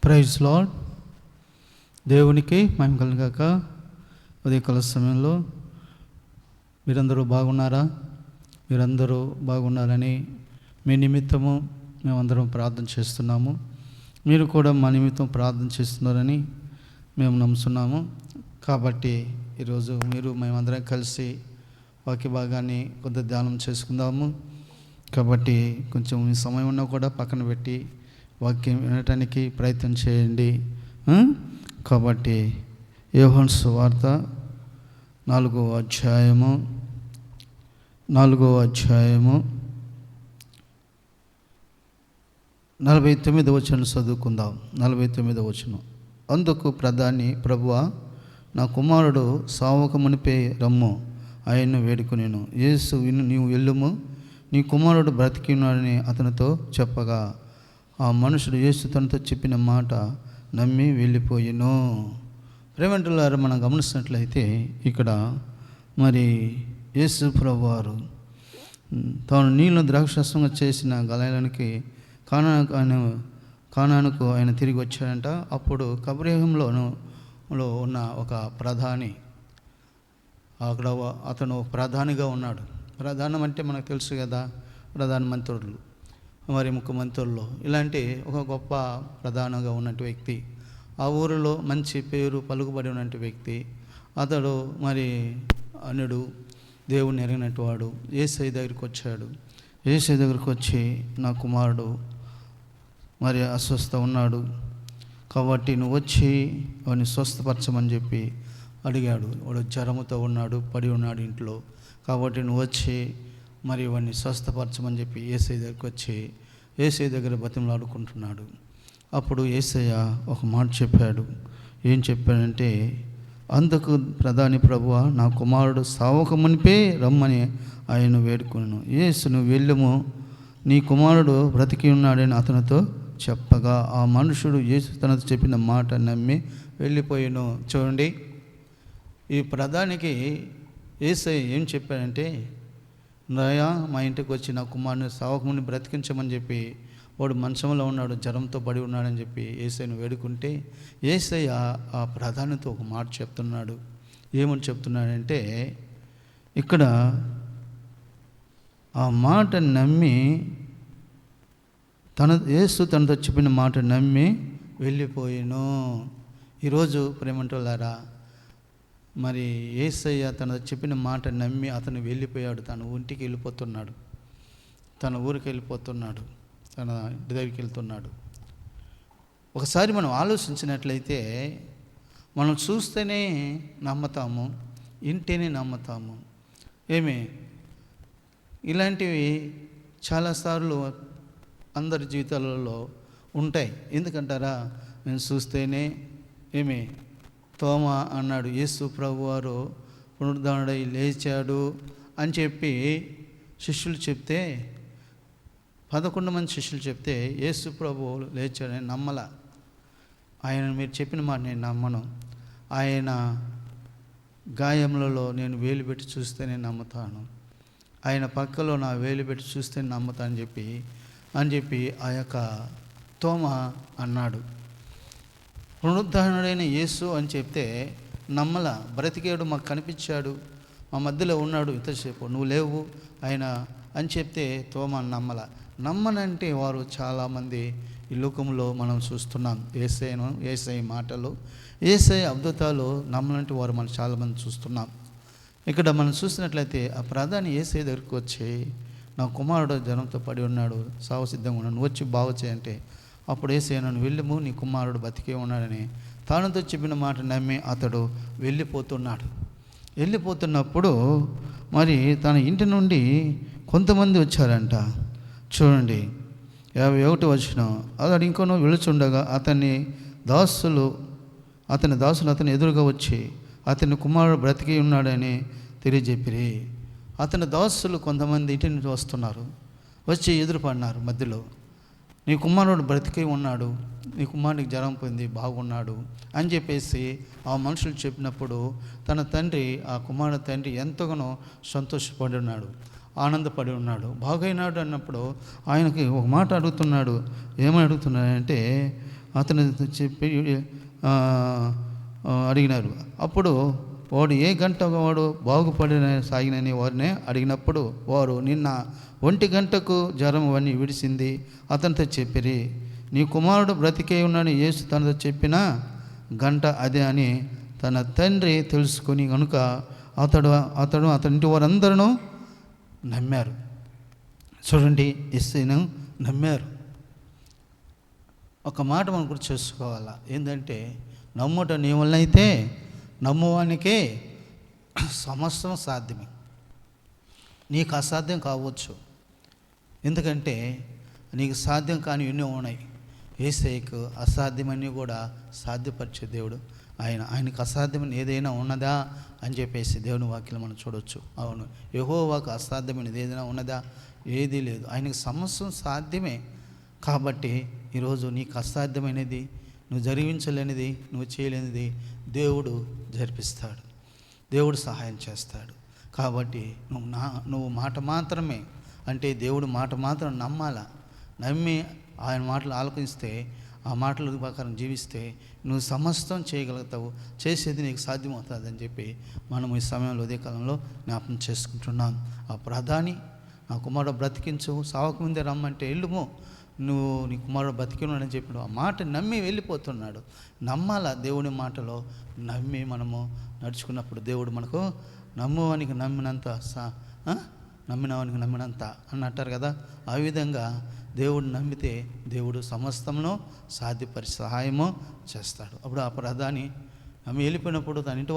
Praise lord. దేవునికి మహిమ కలుగాక. ఉదయకాల సమయంలో మీరందరూ బాగున్నారా? మీరందరూ బాగున్నారని మీ నిమిత్తము మేమందరం ప్రార్థన చేస్తున్నాము. మీరు కూడా మా నిమిత్తం ప్రార్థన చేస్తున్నారని మేము నమ్ముతున్నాము. కాబట్టి ఈరోజు మేమందరం కలిసి వాక్య భాగాన్ని కొంత ధ్యానం చేసుకుందాము. కాబట్టి కొంచెం మీ సమయం ఉన్నా కూడా పక్కన పెట్టి వాక్యం వినటానికి ప్రయత్నం చేయండి. కాబట్టి యోహాను సువార్త 4వ అధ్యాయము 49వ వచనం చదువుకుందాం. 49వ వచనం. అందుకు ప్రధాని, ప్రభువా, నా కుమారుడు సావక మునిపే రమ్ము, ఆయన్ను వేడుకొనెను. యేసు, నీవు వెళ్ళుము, నీ కుమారుడు బ్రతికి ఉన్నాడని అతనితో చెప్పగా, ఆ మనుషుడు యేసు తనతో చెప్పిన మాట నమ్మి వెళ్ళిపోయెను. ప్రేమంటులారా, మనం గమనిస్తున్నట్లయితే ఇక్కడ మరి యేసు ప్రభువారు తాను నీళ్ళు ద్రాక్షరసంగా చేసిన గలయానికి కానానుకు ఆయన తిరిగి వచ్చాడంట. అప్పుడు కబ్రహంలో ఉన్న ఒక ప్రధాని, అక్కడ అతను ప్రధానిగా ఉన్నాడు. ప్రధానం అంటే మనకు తెలుసు కదా, ప్రధానమంత్రులు, మరి ముఖ్యమంత్రుల్లో ఇలాంటి ఒక గొప్ప ప్రధానంగా ఉన్నటువంటి వ్యక్తి, ఆ ఊరిలో మంచి పేరు పలుకుబడి ఉన్నటువంటి వ్యక్తి. అతడు మరి అనుడు, దేవుని ఎరిగినట్టు వాడు. యేసయ్య దగ్గరికి వచ్చాడు. యేసయ్య దగ్గరికి వచ్చి, నా కుమారుడు మరి అస్వస్థ ఉన్నాడు, కాబట్టి నువ్వు వచ్చి వాడిని స్వస్థపరచమని చెప్పి అడిగాడు. వాడు జ్వరముతో ఉన్నాడు, పడి ఉన్నాడు ఇంట్లో. కాబట్టి నువ్వు వచ్చి మరి వాడిని స్వస్థపరచమని చెప్పి యేసయ్య దగ్గరికి వచ్చి యేసయ్య దగ్గర బతిమలాడుకుంటున్నాడు. అప్పుడు యేసయ్య ఒక మాట చెప్పాడు. ఏం చెప్పాడంటే, అందుకు ప్రధాని, ప్రభువా, నా కుమారుడు సావక మునిపే రమ్మని ఆయన వేడుకొనెను. యేసు, నువ్వు వెళ్ళుము, నీ కుమారుడు బ్రతికి ఉన్నాడని అతనితో చెప్పగా, ఆ మనుషుడు యేసు తనతో చెప్పిన మాట నమ్మి వెళ్ళిపోయాను. చూడండి, ఈ ప్రధానికి యేసయ్య ఏం చెప్పాడంటే, నాయా, మా ఇంటికి వచ్చి నా కుమారుని సావకముని బ్రతికించమని చెప్పి, వాడు మంచంలో ఉన్నాడు, జ్వరంతో పడి ఉన్నాడని చెప్పి యేసయ్యను వేడుకుంటే, యేసయ్య ఆ ప్రధానితో ఒక మాట చెప్తున్నాడు. ఏమని చెప్తున్నాడంటే, ఇక్కడ ఆ మాట నమ్మి యేసు తనతో చెప్పిన మాట నమ్మి వెళ్ళిపోయాను. ఈరోజు ప్రేమంటులారా, మరి యేసయ్య తన చెప్పిన మాట నమ్మి అతను వెళ్ళిపోయాడు. తన ఇంటికి వెళ్ళిపోతున్నాడు, తన ఊరికి వెళ్ళిపోతున్నాడు, తన ఇంటి దగ్గరికి వెళ్తున్నాడు. ఒకసారి మనం ఆలోచించినట్లయితే, మనం చూస్తేనే నమ్ముతాము, ఇంటేనే నమ్ముతాము. ఇలాంటివి చాలాసార్లు అందరి జీవితాలలో ఉంటాయి. ఎందుకంటారా, నేను చూస్తేనే తోమ అన్నాడు, యేసు ప్రభువారు పునరుద్ధానుడై లేచాడు అని చెప్పి శిష్యులు చెప్తే, 11 మంది శిష్యులు చెప్తే యేసు ప్రభువు లేచాడని నమ్మల. ఆయన మీరు చెప్పిన మాట నేను నమ్మను, ఆయన గాయములలో నేను వేలు పెట్టి చూస్తే నేను నమ్ముతాను, ఆయన పక్కలో నా వేలు పెట్టి చూస్తే నమ్ముతాను అని చెప్పి ఆ యొక్క తోమ అన్నాడు. పునరుద్ధానుడైన యేసు అని చెప్తే నమ్మల. బ్రతికేడు, మాకు కనిపించాడు, మా మధ్యలో ఉన్నాడు ఇంతసేపు, నువ్వు లేవు ఆయన అని చెప్తే తోమ నమ్మల. నమ్మనంటే వారు చాలామంది ఈ లోకంలో మనం చూస్తున్నాం. యేసయ్య మాటలు, యేసయ్య అద్భుతాలు నమ్మనంటే వారు మనం చాలామంది చూస్తున్నాం. ఇక్కడ మనం చూసినట్లయితే ఆ ప్రధాని యేసయ్య దగ్గరికి వచ్చి, నా కుమారుడు జ్వరంతో పడి ఉన్నాడు, సావు సిద్ధంగా ఉన్నాడు, నువ్వు వచ్చి బాగు చేయంటే, అప్పుడు యేసయ్య, నన్ను వెళ్ళుము, నీ కుమారుడు బతికే ఉన్నాడని తానుతో చెప్పిన మాట నమ్మి అతడు వెళ్ళిపోతున్నప్పుడు మరి తన ఇంటి నుండి కొంతమంది వచ్చారంట. చూడండి, 51వ వచనం. అతడు ఇంకొనో వెళుచుండగా అతని దాసులు అతని ఎదురుగా వచ్చి అతని కుమారుడు బ్రతికి ఉన్నాడని తెలియజెప్పిరి. అతని దాసులు కొంతమంది ఇంటి నుంచి వస్తున్నారు, వచ్చి ఎదురుపడినారు మధ్యలో, నీ కుమారుడు బ్రతికి ఉన్నాడు, నీ కుమారుడికి జ్వరం పోయింది, బాగున్నాడు అని చెప్పేసి ఆ మనుషులు చెప్పినప్పుడు తన తండ్రి, ఆ కుమారుడు తండ్రి ఎంతగానో సంతోషపడి ఉన్నాడు, ఆనందపడి ఉన్నాడు. బాగైనాడు అన్నప్పుడు ఆయనకి ఒక మాట అడుగుతున్నాడు. ఏమని అడుగుతున్నాడంటే, అతను చెప్పి అడిగినారు. అప్పుడు వాడు ఏ గంట వాడు బాగుపడిన సాగినని వారిని అడిగినప్పుడు వారు నిన్న 1 గంటకు జ్వరం అవన్నీ విడిసింది అతనితో చెప్పిరి. నీ కుమారుడు బ్రతికే ఉన్నాడని యేసు తనతో చెప్పిన గంట అదే అని తన తండ్రి తెలుసుకొని కనుక అతడు అతని ఇంటి వారందరూ నమ్మారు. చూడండి, యేసును నమ్మారు. ఒక మాట మనం గుర్తు చేసుకోవాలా, ఏంటంటే నమ్ముట నీ వల్ల అయితే నమ్మువానికే సమస్తం సాధ్యమే. నీకు అసాధ్యం కావచ్చు, ఎందుకంటే నీకు సాధ్యం కాని ఎన్నో ఉన్నాయి. యేసయ్యకు అసాధ్యమని కూడా సాధ్యపరిచే దేవుడు ఆయనకు అసాధ్యమని ఏదైనా ఉన్నదా అని చెప్పేసి దేవుని వాక్యం మనం చూడవచ్చు. అవును, యెహోవాకు అసాధ్యమైనది ఏదైనా ఉన్నదా? ఏదీ లేదు. ఆయనకు సమస్తం సాధ్యమే. కాబట్టి ఈరోజు నీకు అసాధ్యమైనది, నువ్వు జరిగించలేనిది, నువ్వు చేయలేనిది దేవుడు జరిపిస్తాడు, దేవుడు సహాయం చేస్తాడు. కాబట్టి నువ్వు మాట మాత్రమే, అంటే దేవుడు మాట మాత్రం నమ్మాలా. నమ్మి ఆయన మాటలు ఆలకిస్తే, ఆ మాటల ప్రకారం జీవిస్తే నువ్వు సమస్తం చేయగలుగుతావు, చేసేది నీకు సాధ్యమవుతుంది అని చెప్పి మనం ఈ సమయంలో ఉదయకాలంలో జ్ఞాపకం చేసుకుంటున్నాం. ఆ ప్రధాని నా కుమారుడు బ్రతికించు, సావక ముందే రమ్మంటే వెళ్ళుము, నువ్వు నీ కుమారుడు బతికినాడని చెప్పాడు. ఆ మాట నమ్మి వెళ్ళిపోతున్నాడు. నమ్మాల దేవుని మాటలో నమ్మి మనము నడుచుకున్నప్పుడు దేవుడు మనకు నమ్మువానికి నమ్మినంత నమ్మినవానికి నమ్మినంత అని అంటారు కదా. ఆ విధంగా దేవుడు నమ్మితే దేవుడు సమస్తమును సాధ్యపరిచి సహాయము చేస్తాడు. అప్పుడు ఆ ప్రధాని ఆమె వెళ్ళిపోయినప్పుడు తన ఇంటి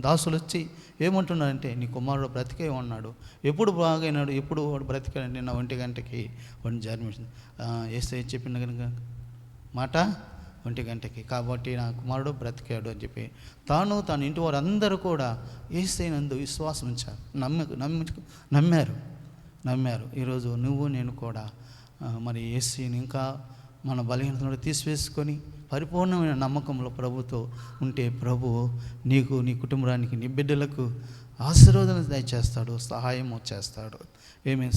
దాసులు వచ్చి ఏమంటున్నారంటే, నీ కుమారుడు బ్రతికే ఉన్నాడు, ఎప్పుడు బాగైనాడు, ఎప్పుడు వాడు బ్రతికాడంటే నా 1 గంటకి వాడిని జన్మించింది. యేసయ్య చెప్పిన కనుక మాట 1 గంటకి, కాబట్టి నా కుమారుడు బ్రతికాడు అని చెప్పి తన ఇంటి వారందరూ కూడా యేసయ్యనందు విశ్వాసం ఉంచారు, నమ్మారు. ఈరోజు నువ్వు నేను కూడా మరి యేసయ్యని ఇంకా మన బలహీనతను తీసివేసుకొని పరిపూర్ణమైన నమ్మకంలో ప్రభుతో ఉంటే ప్రభు నీకు, నీ కుటుంబానికి, నీ బిడ్డలకు ఆశీర్వాదం దయచేస్తాడు, సహాయము చేస్తాడు,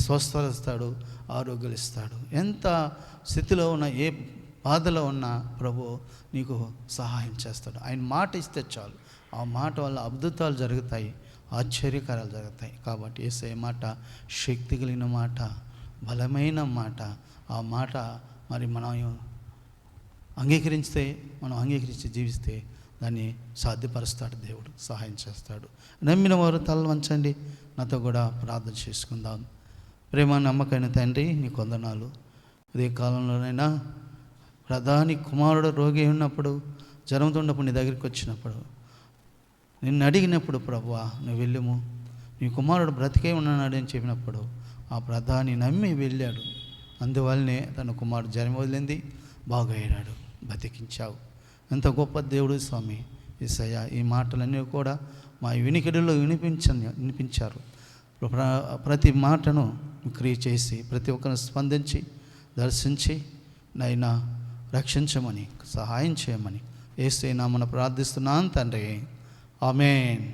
స్వస్థపరుస్తాడు, ఆరోగ్యాలు ఇస్తాడు. ఎంత స్థితిలో ఉన్న, ఏ బాధలో ఉన్నా ప్రభు నీకు సహాయం చేస్తాడు. ఆయన మాట ఇస్తే చాలు, ఆ మాట వల్ల అద్భుతాలు జరుగుతాయి, ఆశ్చర్యకారాలు జరుగుతాయి. కాబట్టి యేసయ్య మాట శక్తి కలిగిన మాట, బలమైన మాట. ఆ మాట మరి మనం అంగీకరించి జీవిస్తే దాన్ని సాధ్యపరుస్తాడు, దేవుడు సహాయం చేస్తాడు. నమ్మిన వారు తల వంచండి, నాతో కూడా ప్రార్థన చేసుకుందాం. ప్రేమ నమ్మకమైన తండ్రి, నీ వందనాలు. అదే కాలంలోనైనా ప్రధాని కుమారుడు రోగి ఉన్నప్పుడు, జ్వరంతో ఉన్నప్పుడు నీ దగ్గరికి వచ్చినప్పుడు, నిన్ను అడిగినప్పుడు ప్రభువా నువ్వు వెళ్ళుము, నీ కుమారుడు బ్రతికే ఉన్నాడు అని చెప్పినప్పుడు ఆ ప్రధాని నమ్మి వెళ్ళాడు. అందువల్లనే తన కుమారుడు జ్వరం వదిలింది, బాగయ్యాడు, బతికించావు. ఎంత గొప్ప దేవుడు స్వామి యేసయ్య. ఈ మాటలన్నీ కూడా మా వినికిడిలో వినిపించారు. ప్రతి మాటను క్రియ చేసి ప్రతి ఒక్కరిని స్పందించి దర్శించి నైనా రక్షించమని, సహాయం చేయమని యేసయ్య నామమున ప్రార్థిస్తున్నాను తండ్రి. ఆమేన్.